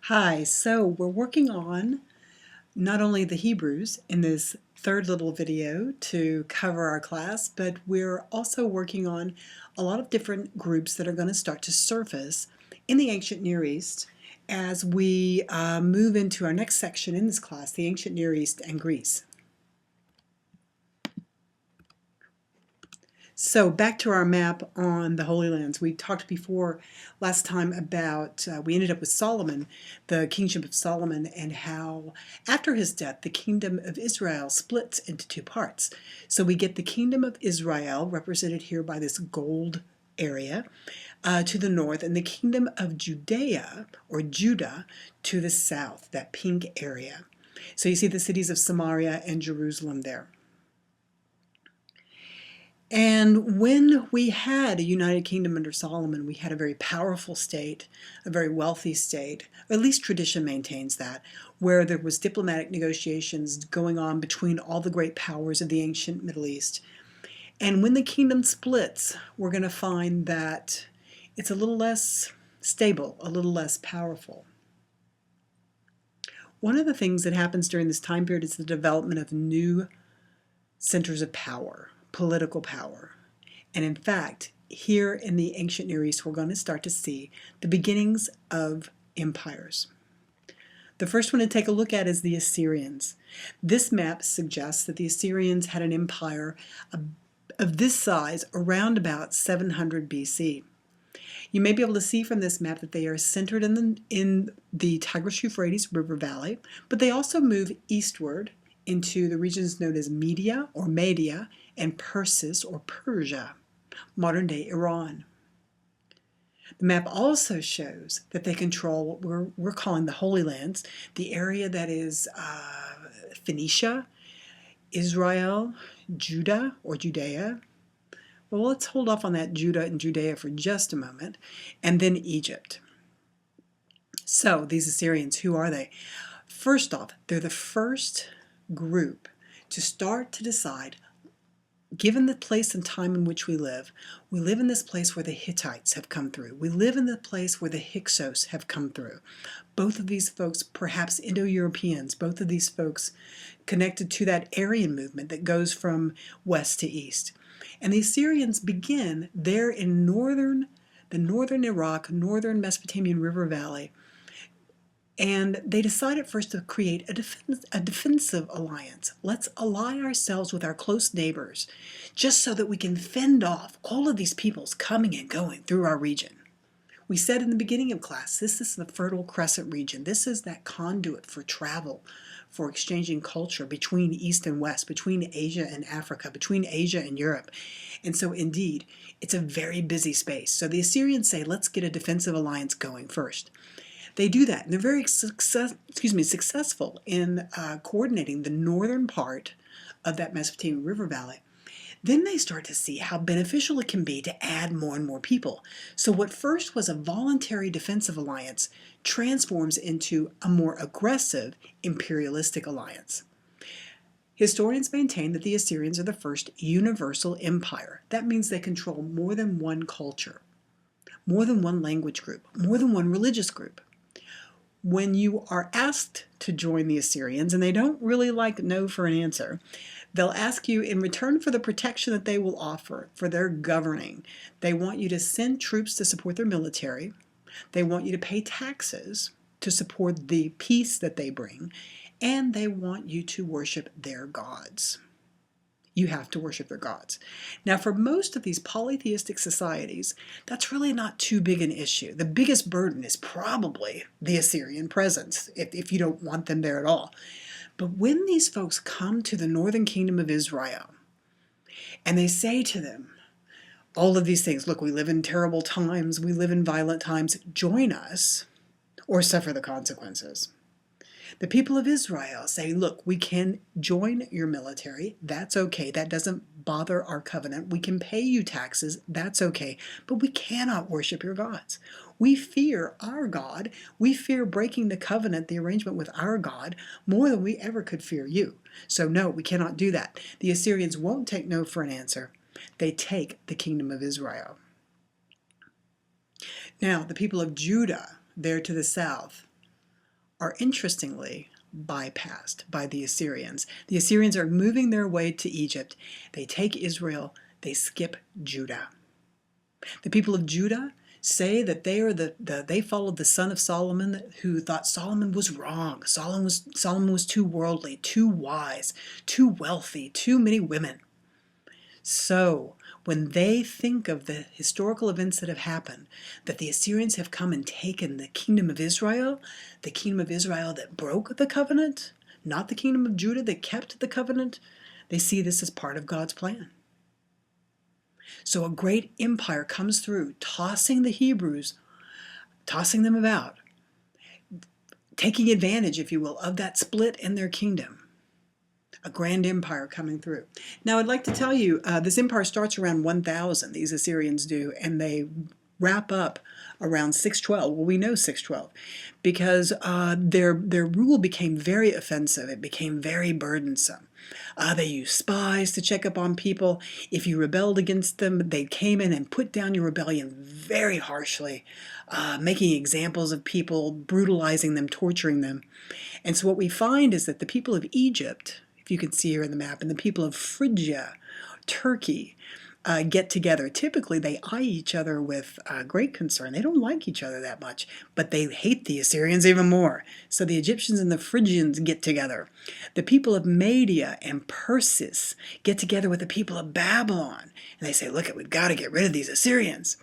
Hi, so we're working on not only the Hebrews in this third little video to cover our class, but we're also working on a lot of different groups that are going to start to surface in the ancient Near East as we move into our next section in this class, the ancient Near East and Greece. So back to our map on the Holy Lands. We talked before last time about, we ended up with Solomon, the kingship of Solomon, and how after his death the kingdom of Israel splits into two parts. So we get the kingdom of Israel, represented here by this gold area, to the north, and the kingdom of Judea, or Judah, to the south, that pink area. So you see the cities of Samaria and Jerusalem there. And when we had a united kingdom under Solomon, we had a very powerful state, a very wealthy state, or at least tradition maintains that, where there was diplomatic negotiations going on between all the great powers of the ancient Middle East. And when the kingdom splits, we're going to find that it's a little less stable, a little less powerful. One of the things that happens during this time period is the development of new centers of power. Political power. And in fact, here in the ancient Near East, we're going to start to see the beginnings of empires. The first one to take a look at is the Assyrians. This map suggests that the Assyrians had an empire of this size around about 700 BC. You may be able to see from this map that they are centered in the Tigris-Euphrates River Valley, but they also move eastward into the regions known as Media or Media and Persis or Persia, modern-day Iran. The map also shows that they control what we're calling the Holy Lands, the area that is Phoenicia, Israel, Judah or Judea. Well, let's hold off on that Judah and Judea for just a moment, and then Egypt. So these Assyrians, who are they? First off, they're the first group to start to decide, given the place and time in which we live in this place where the Hittites have come through. We live in the place where the Hyksos have come through. Both of these folks, perhaps Indo-Europeans, both of these folks connected to that Aryan movement that goes from west to east. And the Assyrians begin there in the northern Iraq, northern Mesopotamian River Valley. And they decided first to create a defensive alliance. Let's ally ourselves with our close neighbors, just so that we can fend off all of these peoples coming and going through our region. We said in the beginning of class, this is the Fertile Crescent region. This is that conduit for travel, for exchanging culture between East and West, between Asia and Africa, between Asia and Europe. And so indeed, it's a very busy space. So the Assyrians say, let's get a defensive alliance going first. They do that, and they're very successful in coordinating the northern part of that Mesopotamian River Valley. Then they start to see how beneficial it can be to add more and more people. So what first was a voluntary defensive alliance transforms into a more aggressive imperialistic alliance. Historians maintain that the Assyrians are the first universal empire. That means they control more than one culture, more than one language group, more than one religious group. When you are asked to join the Assyrians, and they don't really like no for an answer, they'll ask you in return for the protection that they will offer for their governing. They want you to send troops to support their military. They want you to pay taxes to support the peace that they bring. And they want you to worship their gods. You have to worship their gods. Now, for most of these polytheistic societies, that's really not too big an issue. The biggest burden is probably the Assyrian presence, if you don't want them there at all. But when these folks come to the northern kingdom of Israel, and they say to them all of these things, look, we live in terrible times, we live in violent times, join us, or suffer the consequences. The people of Israel say, look, we can join your military. That's okay. That doesn't bother our covenant. We can pay you taxes. That's okay. But we cannot worship your gods. We fear our God. We fear breaking the covenant, the arrangement with our God, more than we ever could fear you. So no, we cannot do that. The Assyrians won't take no for an answer. They take the kingdom of Israel. Now, the people of Judah, there to the south, are interestingly bypassed by the Assyrians. The Assyrians are moving their way to Egypt. They take Israel, they skip Judah. The people of Judah say that they followed the son of Solomon, who thought Solomon was wrong. Solomon was too worldly, too wise, too wealthy, too many women. So when they think of the historical events that have happened, that the Assyrians have come and taken the kingdom of Israel that broke the covenant, not the kingdom of Judah that kept the covenant, they see this as part of God's plan. So a great empire comes through, tossing the Hebrews, tossing them about, taking advantage, if you will, of that split in their kingdom. A grand empire coming through. Now, I'd like to tell you, this empire starts around 1000, these Assyrians do, and they wrap up around 612. Well, we know 612 because their rule became very offensive. It became very burdensome. They used spies to check up on people. If you rebelled against them, they came in and put down your rebellion very harshly, making examples of people, brutalizing them, torturing them. And so what we find is that the people of Egypt, if you can see here in the map, and the people of Phrygia, Turkey, get together. Typically, they eye each other with great concern. They don't like each other that much, but they hate the Assyrians even more. So the Egyptians and the Phrygians get together. The people of Media and Persis get together with the people of Babylon, and they say, look, we've got to get rid of these Assyrians.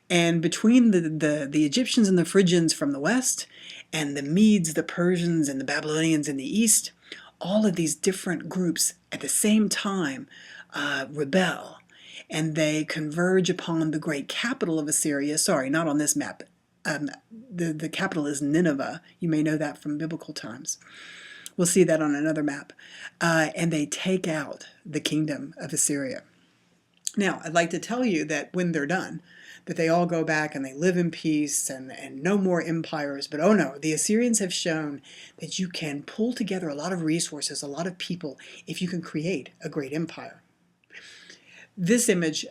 And between the Egyptians and the Phrygians from the west, and the Medes, the Persians, and the Babylonians in the east, all of these different groups at the same time rebel, and they converge upon the great capital of Assyria. Sorry, not on this map. The capital is Nineveh. You may know that from biblical times. We'll see that on another map. And they take out the kingdom of Assyria. Now, I'd like to tell you that when they're done, that they all go back and they live in peace and no more empires. But oh no, the Assyrians have shown that you can pull together a lot of resources, a lot of people, if you can create a great empire. This image,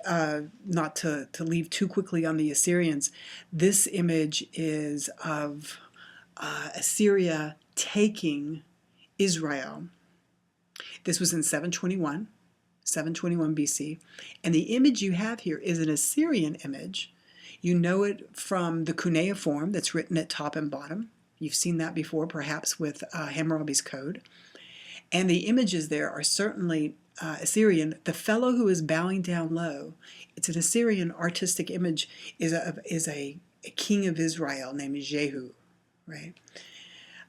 not to leave too quickly on the Assyrians, this image is of Assyria taking Israel. This was in 721 BC. And the image you have here is an Assyrian image. You know it from the cuneiform that's written at top and bottom. You've seen that before, perhaps with Hammurabi's code. And the images there are certainly Assyrian. The fellow who is bowing down low, it's an Assyrian artistic image, is a king of Israel named Jehu, right?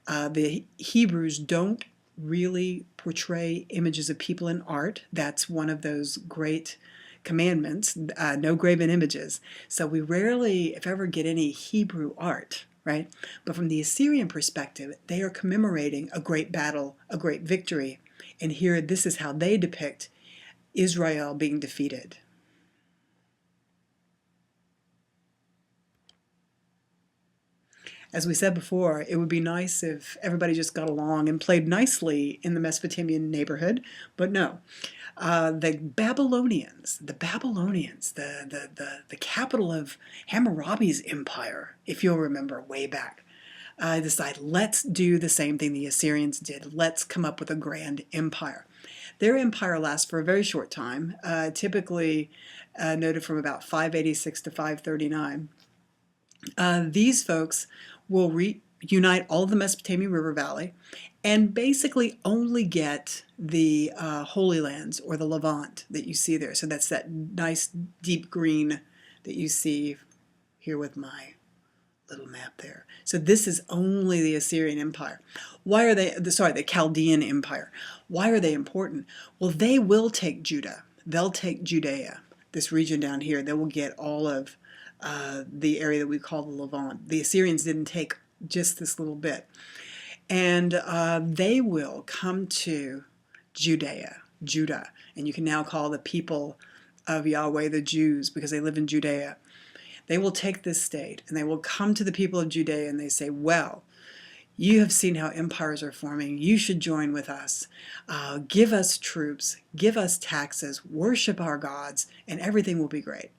The Hebrews don't really portray images of people in art. That's one of those great commandments, no graven images. So we rarely, if ever, get any Hebrew art, right? But from the Assyrian perspective, they are commemorating a great battle, a great victory. And here, this is how they depict Israel being defeated. As we said before, it would be nice if everybody just got along and played nicely in the Mesopotamian neighborhood, but no. The Babylonians, the capital of Hammurabi's empire, if you'll remember way back, decide, let's do the same thing the Assyrians did. Let's come up with a grand empire. Their empire lasts for a very short time, typically noted from about 586 to 539. These folks will reunite all of the Mesopotamian River Valley and basically only get the Holy Lands, or the Levant, that you see there. So that's that nice deep green that you see here with my little map there. So this is only the Assyrian Empire. Why are they, the Chaldean Empire. Why are they important? Well, they will take Judah. They'll take Judea, this region down here. They will get all of the area that we call the Levant. The Assyrians didn't take just this little bit. And they will come to Judah. And you can now call the people of Yahweh the Jews, because they live in Judea. They will take this state and they will come to the people of Judea and they say, well, you have seen how empires are forming. You should join with us. Give us troops, give us taxes, worship our gods, and everything will be great.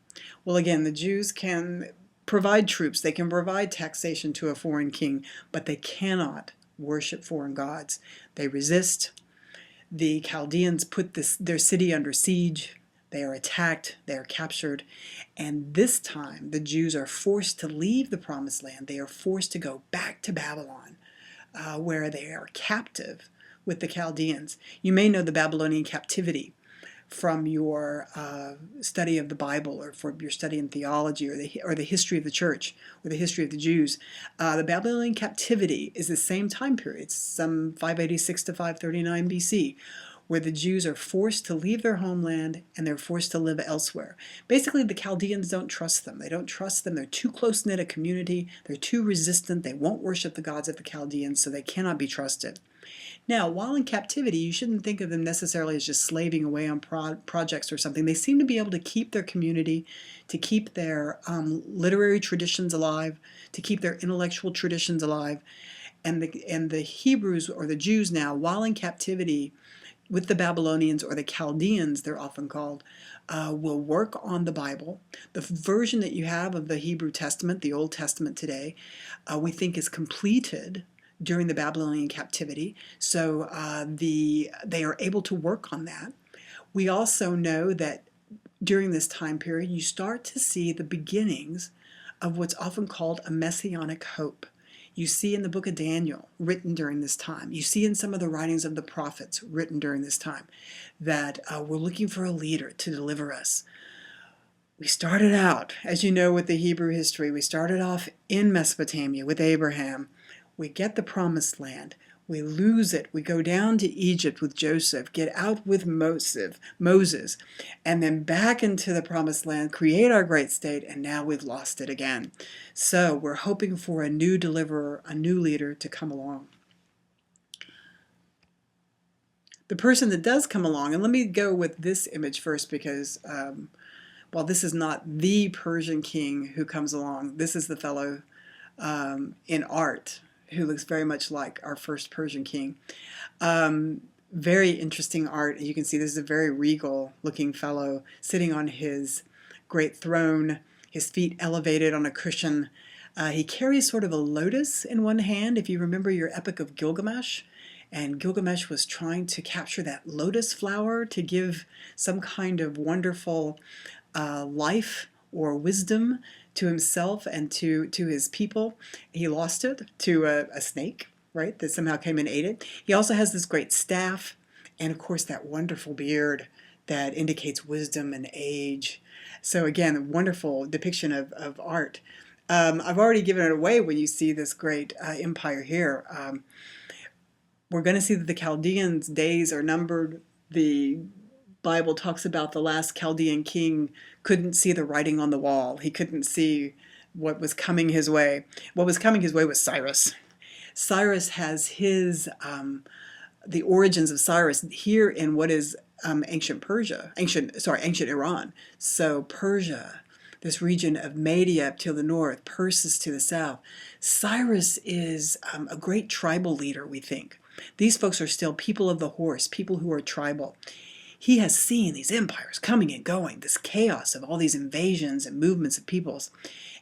Well, again, the Jews can provide troops. They can provide taxation to a foreign king, but they cannot worship foreign gods. They resist. The Chaldeans put their city under siege. They are attacked, they are captured, and this time the Jews are forced to leave the Promised Land. They are forced to go back to Babylon, where they are captive with the Chaldeans. You may know the Babylonian captivity from your study of the Bible, or from your study in theology, or the history of the church, or the history of the Jews. The Babylonian captivity is the same time period, some 586 to 539 BC, where the Jews are forced to leave their homeland and they're forced to live elsewhere. Basically, the Chaldeans don't trust them. They don't trust them. They're too close-knit a community. They're too resistant. They won't worship the gods of the Chaldeans, so they cannot be trusted. Now, while in captivity, you shouldn't think of them necessarily as just slaving away on projects or something. They seem to be able to keep their community, to keep their literary traditions alive, to keep their intellectual traditions alive. And the Hebrews, or the Jews now, while in captivity with the Babylonians, or the Chaldeans, they're often called, will work on the Bible. The version that you have of the Hebrew Testament, the Old Testament today, we think is completed during the Babylonian captivity. So they are able to work on that. We also know that during this time period, you start to see the beginnings of what's often called a messianic hope. You see in the book of Daniel, written during this time. You see in some of the writings of the prophets, written during this time, that we're looking for a leader to deliver us. We started out, as you know, with the Hebrew history, we started off in Mesopotamia with Abraham. We get the Promised Land. We lose it. We go down to Egypt with Joseph, get out with Moses, and then back into the Promised Land, create our great state, and now we've lost it again. So we're hoping for a new deliverer, a new leader to come along. The person that does come along, and let me go with this image first, because while this is not the Persian king who comes along, this is the fellow in art who looks very much like our first Persian king. Very interesting art. You can see this is a very regal looking fellow sitting on his great throne, his feet elevated on a cushion. He carries sort of a lotus in one hand. If you remember your Epic of Gilgamesh, and Gilgamesh was trying to capture that lotus flower to give some kind of wonderful life or wisdom to himself and to his people. He lost it to a snake, right, that somehow came and ate it. He also has this great staff, and of course that wonderful beard that indicates wisdom and age. So again, a wonderful depiction of art. I've already given it away when you see this great empire here. We're going to see that the Chaldeans' days are numbered. The Bible talks about the last Chaldean king couldn't see the writing on the wall. He couldn't see what was coming his way. What was coming his way was Cyrus. Cyrus has his, the origins of Cyrus here in what is ancient Iran. So Persia, this region of Media up to the north, Persis to the south. Cyrus is a great tribal leader, we think. These folks are still people of the horse, people who are tribal. He has seen these empires coming and going, this chaos of all these invasions and movements of peoples.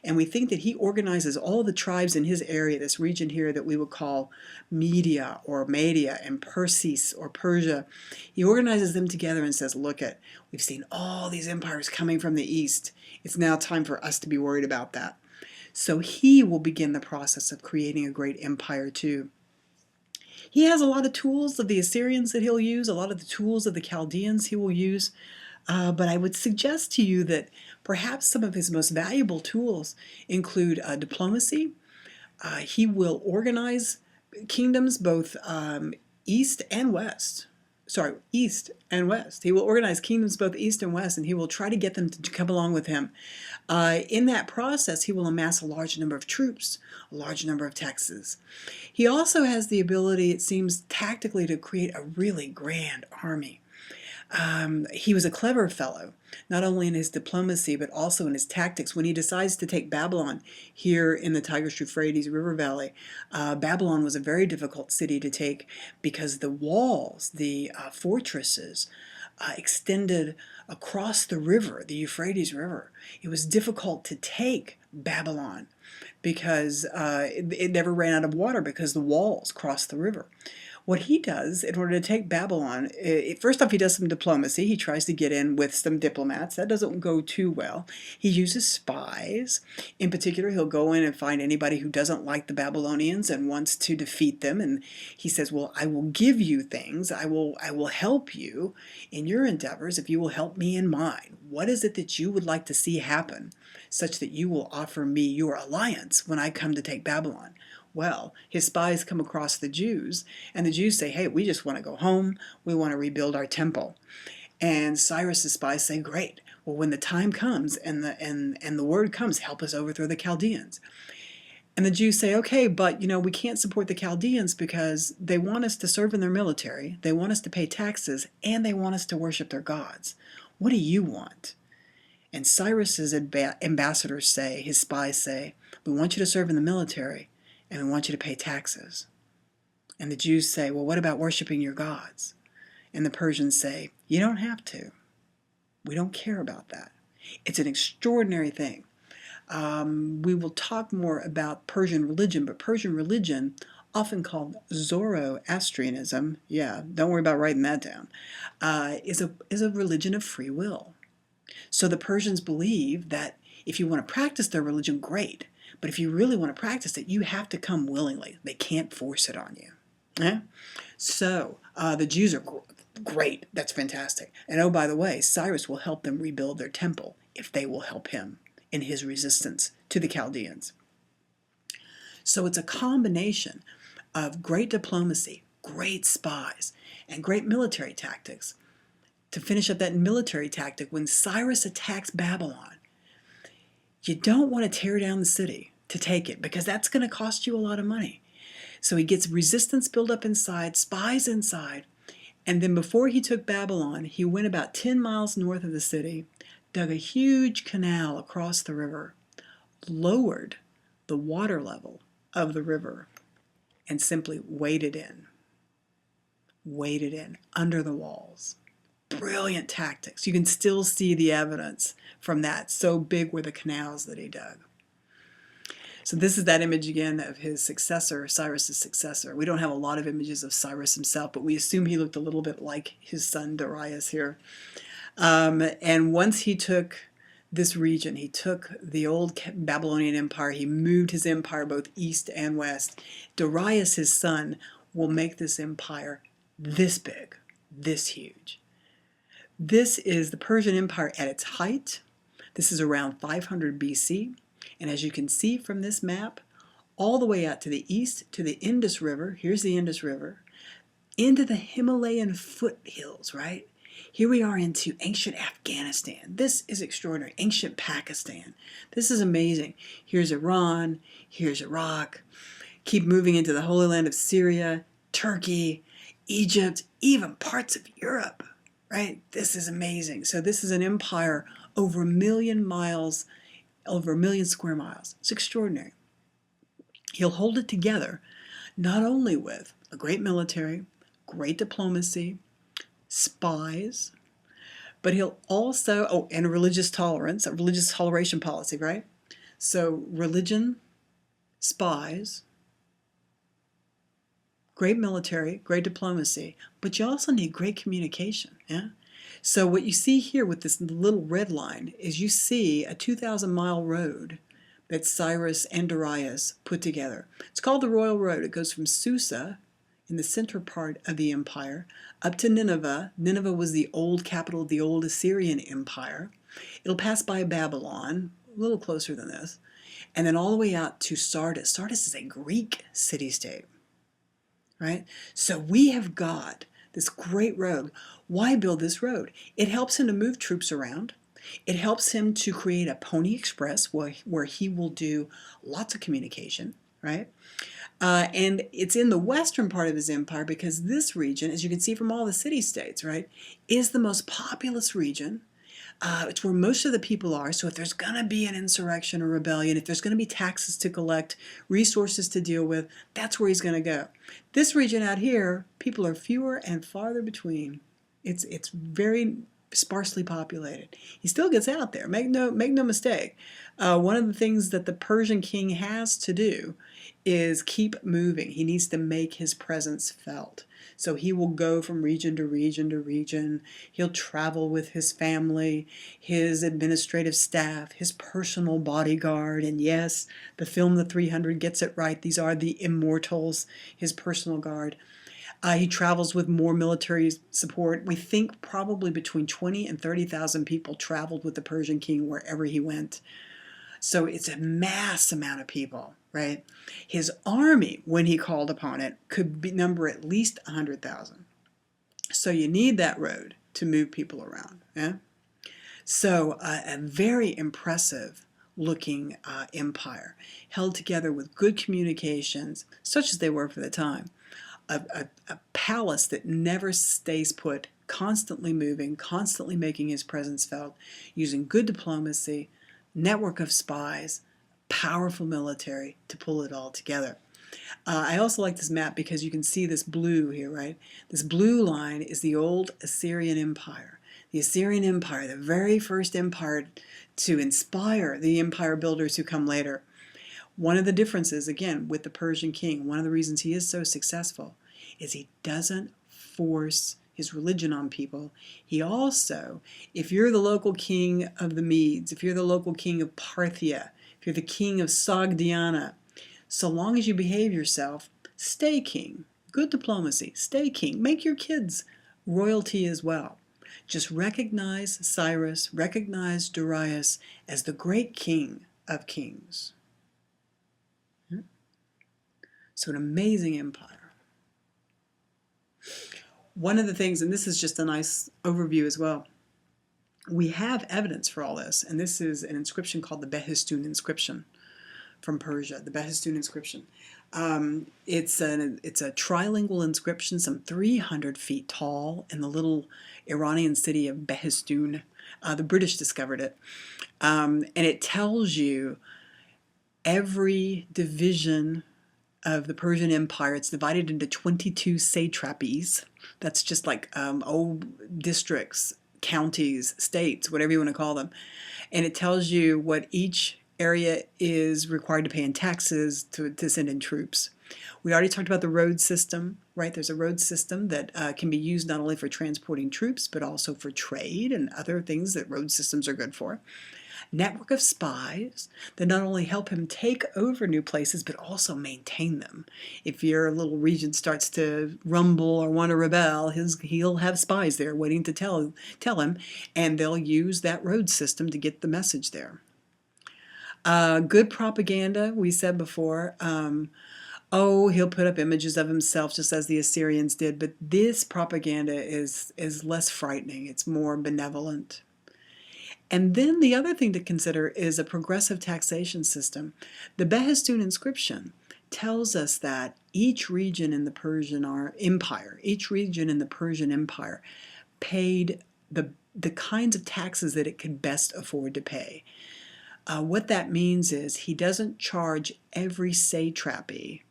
And we think that he organizes all the tribes in his area, this region here that we would call Media and Persis or Persia. He organizes them together and says, look, we've seen all these empires coming from the east. It's now time for us to be worried about that. So he will begin the process of creating a great empire too. He has a lot of tools of the Assyrians that he'll use, a lot of the tools of the Chaldeans he will use, but I would suggest to you that perhaps some of his most valuable tools include diplomacy. He will organize kingdoms both east and west. East and west. He will organize kingdoms both east and west, and he will try to get them to come along with him. In that process, he will amass a large number of troops, a large number of taxes. He also has the ability, it seems, tactically to create a really grand army. He was a clever fellow, not only in his diplomacy, but also in his tactics. When he decides to take Babylon here in the Tigris-Euphrates River Valley, Babylon was a very difficult city to take because the walls, the fortresses, extended across the river, the Euphrates River. It was difficult to take Babylon because it never ran out of water because the walls crossed the river. What he does in order to take Babylon, first off, he does some diplomacy. He tries to get in with some diplomats. That doesn't go too well. He uses spies. In particular, he'll go in and find anybody who doesn't like the Babylonians and wants to defeat them. And he says, well, I will give you things. I will help you in your endeavors if you will help me in mine. What is it that you would like to see happen such that you will offer me your alliance when I come to take Babylon? Well, his spies come across the Jews, and the Jews say, hey, we just want to go home. We want to rebuild our temple. And Cyrus's spies say, great. Well, when the time comes and the word comes, help us overthrow the Chaldeans. And the Jews say, okay, but we can't support the Chaldeans because they want us to serve in their military, they want us to pay taxes, and they want us to worship their gods. What do you want? And Cyrus's ambassadors say, his spies say, we want you to serve in the military, and we want you to pay taxes. And the Jews say, well, what about worshiping your gods? And the Persians say, you don't have to. We don't care about that. It's an extraordinary thing. We will talk more about Persian religion, but Persian religion, often called Zoroastrianism, yeah, don't worry about writing that down, is a religion of free will. So the Persians believe that if you want to practice their religion, great. But if you really want to practice it, you have to come willingly. They can't force it on you. Yeah? So the Jews are great. That's fantastic. And oh, by the way, Cyrus will help them rebuild their temple if they will help him in his resistance to the Chaldeans. So it's a combination of great diplomacy, great spies, and great military tactics. To finish up that military tactic, when Cyrus attacks Babylon, you don't want to tear down the city to take it because that's going to cost you a lot of money. So he gets resistance built up inside, spies inside, and then before he took Babylon, he went about 10 miles north of the city, dug a huge canal across the river, lowered the water level of the river, and simply waded in under the walls. Brilliant tactics. You can still see the evidence from that. So big were the canals that he dug. So this is that image again of his successor, Cyrus's successor. We don't have a lot of images of Cyrus himself, but we assume he looked a little bit like his son Darius here. And once he took this region, he took the old Babylonian Empire, he moved his empire both east and west. Darius, his son, will make this empire this big, this huge. This is the Persian Empire at its height. This is around 500 BC. And as you can see from this map, all the way out to the east to the Indus River, here's the Indus River, into the Himalayan foothills, right? Here we are into ancient Afghanistan. This is extraordinary. Ancient Pakistan. This is amazing. Here's Iran, here's Iraq. Keep moving into the Holy Land of Syria, Turkey, Egypt, even parts of Europe. Right? This is amazing. So this is an empire over 1 million miles, over 1 million square miles. It's extraordinary. He'll hold it together not only with a great military, great diplomacy, spies, but he'll also, and religious tolerance, a religious toleration policy, right? So religion, spies, great military, great diplomacy, but you also need great communication. Yeah. So what you see here with this little red line is you see a 2,000-mile road that Cyrus and Darius put together. It's called the Royal Road. It goes from Susa in the center part of the empire up to Nineveh. Nineveh was the old capital of the old Assyrian Empire. It'll pass by Babylon, a little closer than this, and then all the way out to Sardis. Sardis is a Greek city-state. Right? So we have got this great road. Why build this road? It helps him to move troops around. It helps him to create a pony express where he will do lots of communication, right? And it's in the western part of his empire because this region, as you can see from all the city-states, right, is the most populous region. It's where most of the people are. So if there's going to be an insurrection or rebellion, if there's going to be taxes to collect, resources to deal with, that's where he's going to go. This region out here, people are fewer and farther between. It's very sparsely populated. He still gets out there. Make no mistake. One of the things that the Persian king has to do is keep moving. He needs to make his presence felt. So he will go from region to region to region. He'll travel with his family, his administrative staff, his personal bodyguard. And yes, the film The 300 gets it right. These are the immortals, his personal guard. He travels with more military support. We think probably between 20 and 30,000 people traveled with the Persian king wherever he went. So it's a mass amount of people, right? His army, when he called upon it, could number at least 100,000. So you need that road to move people around. Yeah? So a very impressive looking empire, held together with good communications, such as they were for the time. A palace that never stays put, constantly moving, constantly making his presence felt, using good diplomacy, network of spies, powerful military to pull it all together. I also like this map because you can see this blue here, right? This blue line is the old Assyrian Empire. The Assyrian Empire, the very first empire to inspire the empire builders who come later. One of the differences, again, with the Persian king, one of the reasons he is so successful, is he doesn't force his religion on people. He also, if you're the local king of the Medes, if you're the local king of Parthia, if you're the king of Sogdiana, so long as you behave yourself, stay king. Good diplomacy, stay king. Make your kids royalty as well. Just recognize Cyrus, recognize Darius as the great king of kings. So an amazing empire. One of the things, and this is just a nice overview as well, we have evidence for all this, and this is an inscription called the Behistun inscription from Persia, the Behistun inscription. It's a trilingual inscription, some 300 feet tall, in the little Iranian city of Behistun. The British discovered it, and it tells you every division of the Persian Empire. It's divided into 22 satrapies. That's just like old districts, counties, states, whatever you want to call them. And it tells you what each area is required to pay in taxes to send in troops. We already talked about the road system, right? There's a road system that can be used not only for transporting troops, but also for trade and other things that road systems are good for. Network of spies that not only help him take over new places, but also maintain them. If your little region starts to rumble or want to rebel, he'll have spies there waiting to tell him, and they'll use that road system to get the message there. Good propaganda, we said before. He'll put up images of himself just as the Assyrians did, but this propaganda is less frightening. It's more benevolent. And then the other thing to consider is a progressive taxation system. The Behistun inscription tells us that each region in the Persian Empire, paid the kinds of taxes that it could best afford to pay. What that means is he doesn't charge every satrapy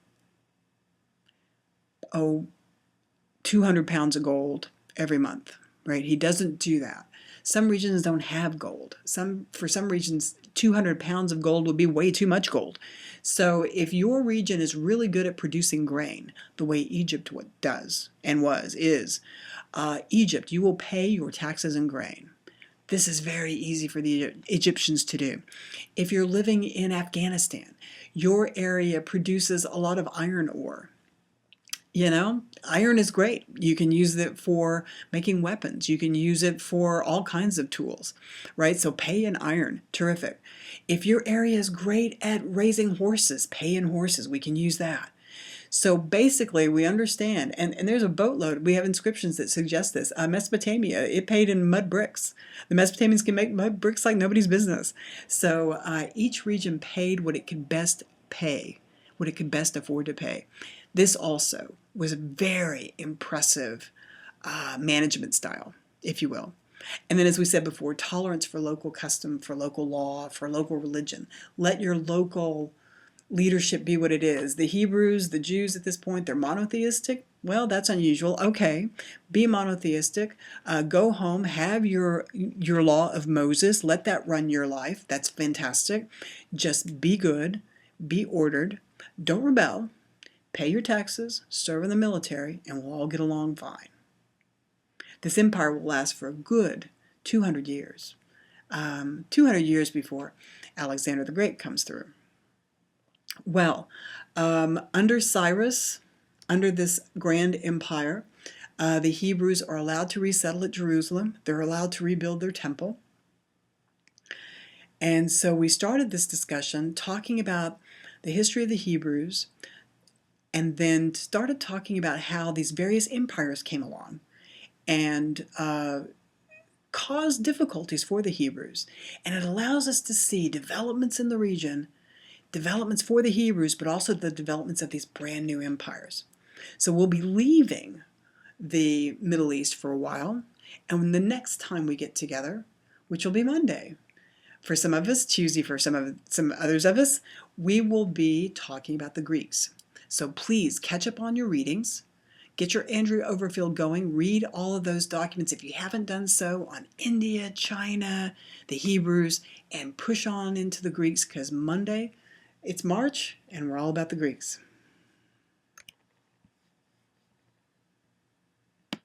200 pounds of gold every month, right? He doesn't do that. Some regions don't have gold. For some regions, 200 pounds of gold would be way too much gold. So if your region is really good at producing grain, the way Egypt does and is, Egypt, you will pay your taxes in grain. This is very easy for the Egyptians to do. If you're living in Afghanistan, your area produces a lot of iron ore. You know, iron is great. You can use it for making weapons. You can use it for all kinds of tools, right? So pay in iron, terrific. If your area is great at raising horses, pay in horses. We can use that. So basically, we understand, and there's a boatload. We have inscriptions that suggest this. Mesopotamia, it paid in mud bricks. The Mesopotamians can make mud bricks like nobody's business. So each region paid what it could best pay, what it could best afford to pay. This also was a very impressive management style, if you will. And then, as we said before, tolerance for local custom, for local law, for local religion. Let your local leadership be what it is. The Hebrews, the Jews at this point, they're monotheistic. Well, that's unusual. Okay, be monotheistic. Go home, have your law of Moses. Let that run your life. That's fantastic. Just be good, be ordered. Don't rebel. Pay your taxes, serve in the military, and we'll all get along fine. This empire will last for a good 200 years. 200 years before Alexander the Great comes through. Well, under Cyrus, under this grand empire, the Hebrews are allowed to resettle at Jerusalem. They're allowed to rebuild their temple. And so we started this discussion talking about the history of the Hebrews, and then started talking about how these various empires came along and caused difficulties for the Hebrews. And it allows us to see developments in the region, developments for the Hebrews, but also the developments of these brand new empires. So we'll be leaving the Middle East for a while, and the next time we get together, which will be Monday, for some of us, Tuesday for some others of us, we will be talking about the Greeks. So please catch up on your readings. Get your Andrew Overfield going. Read all of those documents if you haven't done so on India, China, the Hebrews, and push on into the Greeks, because Monday, it's March, and we're all about the Greeks.